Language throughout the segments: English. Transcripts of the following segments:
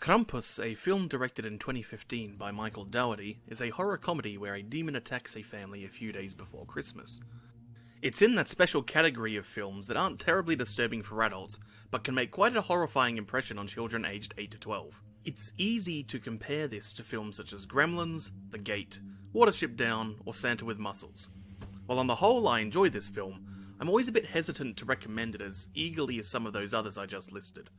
Krampus, a film directed in 2015 by Michael Dougherty, is a horror comedy where a demon attacks a family a few days before Christmas. It's in that special category of films that aren't terribly disturbing for adults, but can make quite a horrifying impression on children aged 8 to 12. It's easy to compare this to films such as Gremlins, The Gate, Watership Down, or Santa with Muscles. While on the whole I enjoy this film, I'm always a bit hesitant to recommend it as eagerly as some of those others I just listed.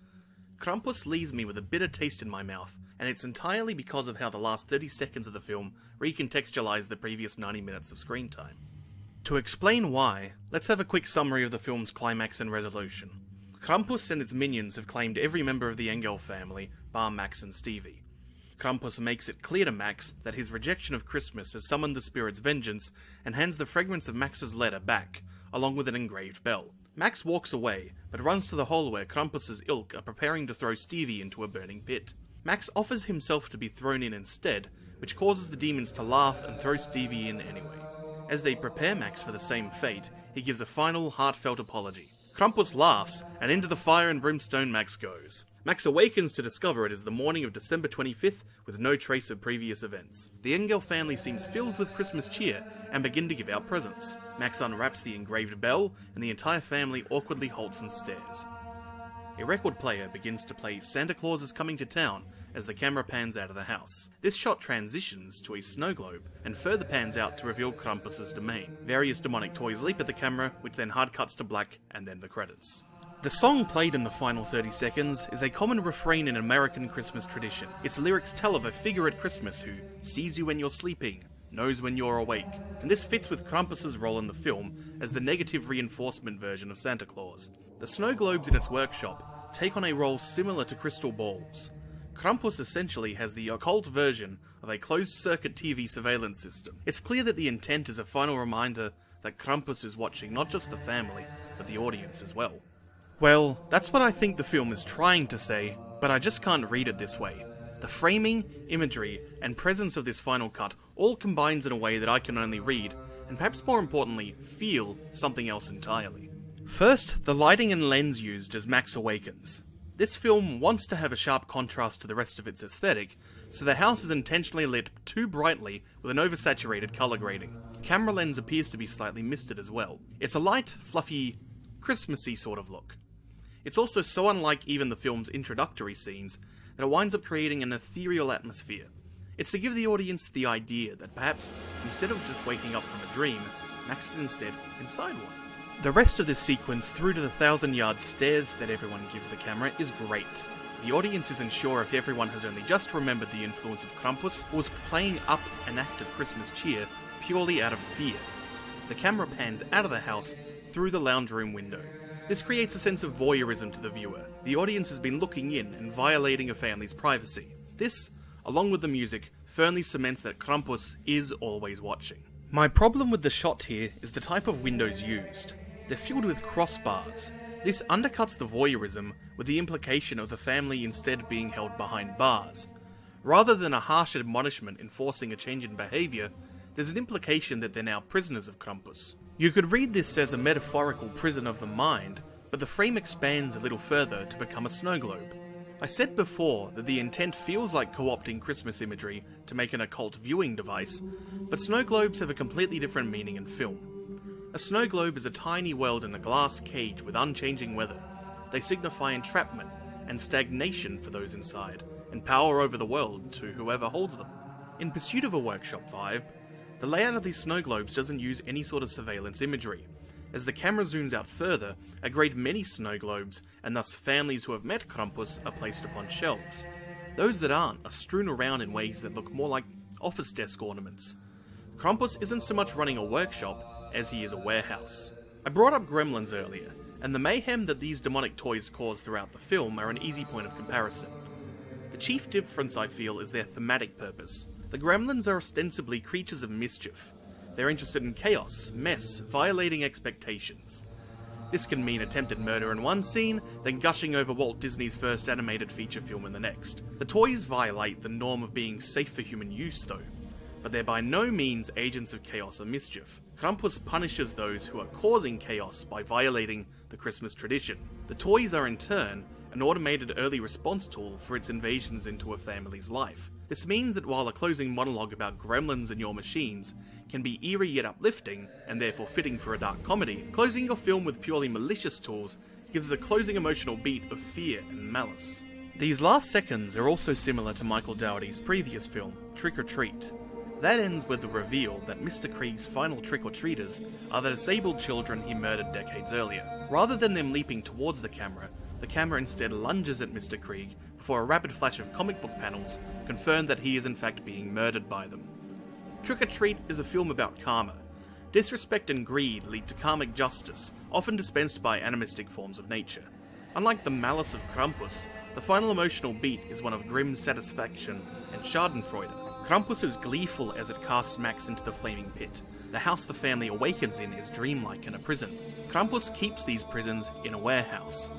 Krampus leaves me with a bitter taste in my mouth, and it's entirely because of how the last 30 seconds of the film recontextualize the previous 90 minutes of screen time. To explain why, let's have a quick summary of the film's climax and resolution. Krampus and its minions have claimed every member of the Engel family, bar Max and Stevie. Krampus makes it clear to Max that his rejection of Christmas has summoned the spirit's vengeance and hands the fragments of Max's letter back, along with an engraved bell. Max walks away, but runs to the hole where Krampus's ilk are preparing to throw Stevie into a burning pit. Max offers himself to be thrown in instead, which causes the demons to laugh and throw Stevie in anyway. As they prepare Max for the same fate, he gives a final, heartfelt apology. Krampus laughs, and into the fire and brimstone Max goes. Max awakens to discover it is the morning of December 25th, with no trace of previous events. The Engel family seems filled with Christmas cheer, and begin to give out presents. Max unwraps the engraved bell, and the entire family awkwardly halts and stares. A record player begins to play Santa Claus is Coming to Town as the camera pans out of the house. This shot transitions to a snow globe, and further pans out to reveal Krampus's domain. Various demonic toys leap at the camera, which then hard cuts to black, and then the credits. The song played in the final 30 seconds is a common refrain in American Christmas tradition. Its lyrics tell of a figure at Christmas who sees you when you're sleeping, knows when you're awake, and this fits with Krampus's role in the film as the negative reinforcement version of Santa Claus. The snow globes in its workshop take on a role similar to crystal balls. Krampus essentially has the occult version of a closed-circuit TV surveillance system. It's clear that the intent is a final reminder that Krampus is watching not just the family, but the audience as well. Well, that's what I think the film is trying to say, but I just can't read it this way. The framing, imagery, and presence of this final cut all combines in a way that I can only read, and perhaps more importantly, feel something else entirely. First, the lighting and lens used as Max awakens. This film wants to have a sharp contrast to the rest of its aesthetic, so the house is intentionally lit too brightly with an oversaturated colour grading. Camera lens appears to be slightly misted as well. It's a light, fluffy, Christmassy sort of look. It's also so unlike even the film's introductory scenes that it winds up creating an ethereal atmosphere. It's to give the audience the idea that perhaps, instead of just waking up from a dream, Max is instead inside one. The rest of this sequence through to the 1,000-yard stairs that everyone gives the camera is great. The audience isn't sure if everyone has only just remembered the influence of Krampus or was playing up an act of Christmas cheer purely out of fear. The camera pans out of the house through the lounge room window. This creates a sense of voyeurism to the viewer. The audience has been looking in and violating a family's privacy. This, along with the music, firmly cements that Krampus is always watching. My problem with the shot here is the type of windows used. They're filled with crossbars. This undercuts the voyeurism with the implication of the family instead being held behind bars. Rather than a harsh admonishment enforcing a change in behaviour, there's an implication that they're now prisoners of Krampus. You could read this as a metaphorical prison of the mind, but the frame expands a little further to become a snow globe. I said before that the intent feels like co-opting Christmas imagery to make an occult viewing device, but snow globes have a completely different meaning in film. A snow globe is a tiny world in a glass cage with unchanging weather. They signify entrapment and stagnation for those inside, and power over the world to whoever holds them. In pursuit of a workshop vibe, the layout of these snow globes doesn't use any sort of surveillance imagery. As the camera zooms out further, a great many snow globes, and thus families who have met Krampus, are placed upon shelves. Those that aren't are strewn around in ways that look more like office desk ornaments. Krampus isn't so much running a workshop as he is a warehouse. I brought up Gremlins earlier, and the mayhem that these demonic toys cause throughout the film are an easy point of comparison. The chief difference, I feel, is their thematic purpose. The Gremlins are ostensibly creatures of mischief. They're interested in chaos, mess, violating expectations. This can mean attempted murder in one scene, then gushing over Walt Disney's first animated feature film in the next. The toys violate the norm of being safe for human use though, but they're by no means agents of chaos or mischief. Krampus punishes those who are causing chaos by violating the Christmas tradition. The toys are in turn an automated early response tool for its invasions into a family's life. This means that while a closing monologue about gremlins and your machines can be eerie yet uplifting, and therefore fitting for a dark comedy, closing your film with purely malicious tools gives a closing emotional beat of fear and malice. These last seconds are also similar to Michael Dougherty's previous film, Trick or Treat. That ends with the reveal that Mr. Krieg's final trick-or-treaters are the disabled children he murdered decades earlier. Rather than them leaping towards the camera instead lunges at Mr. Krieg before a rapid flash of comic book panels confirm that he is in fact being murdered by them. Trick or Treat is a film about karma. Disrespect and greed lead to karmic justice, often dispensed by animistic forms of nature. Unlike the malice of Krampus, the final emotional beat is one of grim satisfaction and schadenfreude. Krampus is gleeful as it casts Max into the flaming pit. The house the family awakens in is dreamlike and a prison. Krampus keeps these prisons in a warehouse.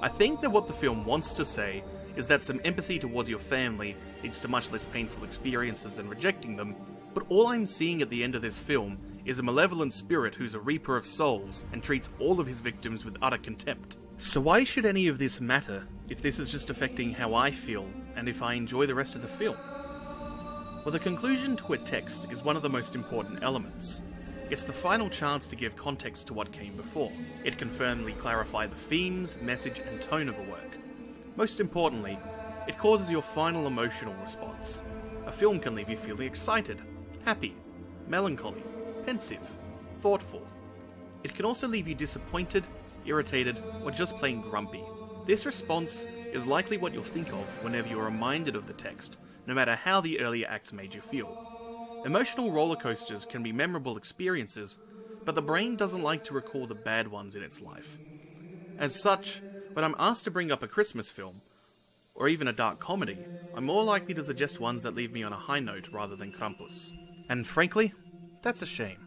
I think that what the film wants to say is that some empathy towards your family leads to much less painful experiences than rejecting them, but all I'm seeing at the end of this film is a malevolent spirit who's a reaper of souls and treats all of his victims with utter contempt. So why should any of this matter if this is just affecting how I feel and if I enjoy the rest of the film? Well, the conclusion to a text is one of the most important elements. It's the final chance to give context to what came before. It can firmly clarify the themes, message, and tone of a work. Most importantly, it causes your final emotional response. A film can leave you feeling excited, happy, melancholy, pensive, thoughtful. It can also leave you disappointed, irritated, or just plain grumpy. This response is likely what you'll think of whenever you're reminded of the text, no matter how the earlier acts made you feel. Emotional roller coasters can be memorable experiences, but the brain doesn't like to recall the bad ones in its life. As such, when I'm asked to bring up a Christmas film, or even a dark comedy, I'm more likely to suggest ones that leave me on a high note rather than Krampus. And frankly, that's a shame.